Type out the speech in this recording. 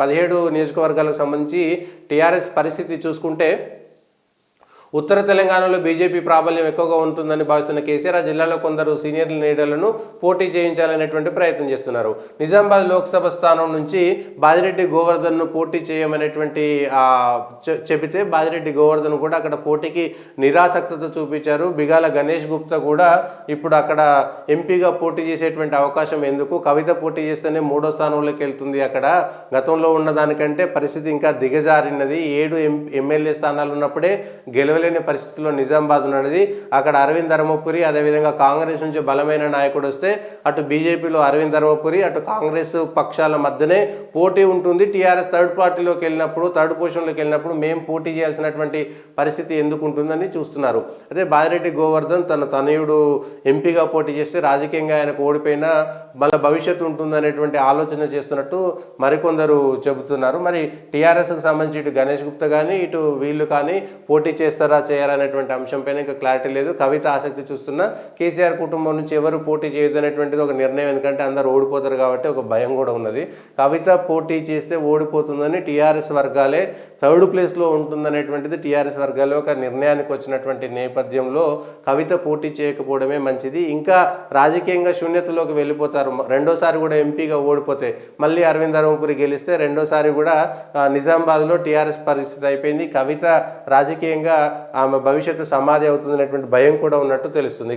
17 నియోజకవర్గాలకు సంబంధించి టీఆర్ఎస్ పరిస్థితి చూసుకుంటే ఉత్తర తెలంగాణలో బీజేపీ ప్రాబల్యం ఎక్కువగా ఉంటుందని భావిస్తున్న కేసీఆర్ ఆ జిల్లాలో కొందరు సీనియర్ లీడర్లను పోటీ చేయించాలనేటువంటి ప్రయత్నం చేస్తున్నారు. నిజామాబాద్ లోక్సభ స్థానం నుంచి బాజిరెడ్డి గోవర్ధన్ను పోటీ చేయమనేటువంటి చెబితే బాజిరెడ్డి గోవర్ధన్ కూడా అక్కడ పోటీకి నిరాసక్తత చూపించారు. బిగాల గణేష్ గుప్తా కూడా ఇప్పుడు అక్కడ ఎంపీగా పోటీ చేసేటువంటి అవకాశం ఎందుకు, కవిత పోటీ చేస్తేనే 3వ స్థానంలోకి వెళ్తుంది. అక్కడ గతంలో ఉన్నదానికంటే పరిస్థితి ఇంకా దిగజారినది. 7 ఎమ్మెల్యే స్థానాలు ఉన్నప్పుడే గెలవలేని పరిస్థితుల్లో నిజామాబాద్ ఉన్నది. అక్కడ అరవింద్ ధర్మపురి, అదేవిధంగా కాంగ్రెస్ నుంచి బలమైన నాయకుడు వస్తే అటు బీజేపీలో అరవింద్ ధర్మపురి, అటు కాంగ్రెస్ పక్షాల మధ్యనే పోటీ ఉంటుంది. టీఆర్ఎస్ థర్డ్ పార్టీలోకి వెళ్ళినప్పుడు, థర్డ్ పొజిషన్లోకి వెళ్ళినప్పుడు మేము పోటీ చేయాల్సినటువంటి పరిస్థితి ఎందుకు ఉంటుందని చూస్తున్నారు. అదే బాజిరెడ్డి గోవర్ధన్ తన తనయుడు ఎంపీగా పోటీ చేస్తే రాజకీయంగా ఆయనకు ఓడిపోయినా మళ్ళీ భవిష్యత్తు ఉంటుందనేటువంటి ఆలోచన చేస్తున్నట్టు మరికొందరు చెబుతున్నారు. మరి టీఆర్ఎస్కి సంబంధించి ఇటు గణేష్ గుప్తా కానీ ఇటు వీళ్ళు కానీ పోటీ చేస్తారా చేయాలనేటువంటి అంశంపైన ఇంకా క్లారిటీ లేదు. కవిత ఆసక్తి చూస్తున్నా కేసీఆర్ కుటుంబం నుంచి ఎవరు పోటీ చేయొద్దు అనేటువంటిది ఒక నిర్ణయం, ఎందుకంటే అందరూ ఓడిపోతారు కాబట్టి ఒక భయం కూడా ఉన్నది. కవిత పోటీ చేస్తే ఓడిపోతుందని టీఆర్ఎస్ వర్గాలే థర్డ్ ప్లేస్లో ఉంటుందనేటువంటిది టీఆర్ఎస్ వర్గాల్లో ఒక నిర్ణయానికి వచ్చినటువంటి నేపథ్యంలో కవిత పోటీ చేయకపోవడమే మంచిది. ఇంకా రాజకీయంగా శూన్యతలోకి వెళ్ళిపోతారు. రెండోసారి కూడా ఎంపీగా ఓడిపోతే మళ్ళీ అరవింద్ ధర్మపురి గెలిస్తే రెండోసారి కూడా నిజామాబాద్లో టీఆర్ఎస్ పరిస్థితి అయిపోయింది. కవిత రాజకీయంగా ఆమె భవిష్యత్తు సమాధి అవుతుందనేటువంటి భయం కూడా ఉన్నట్టు తెలుస్తుంది.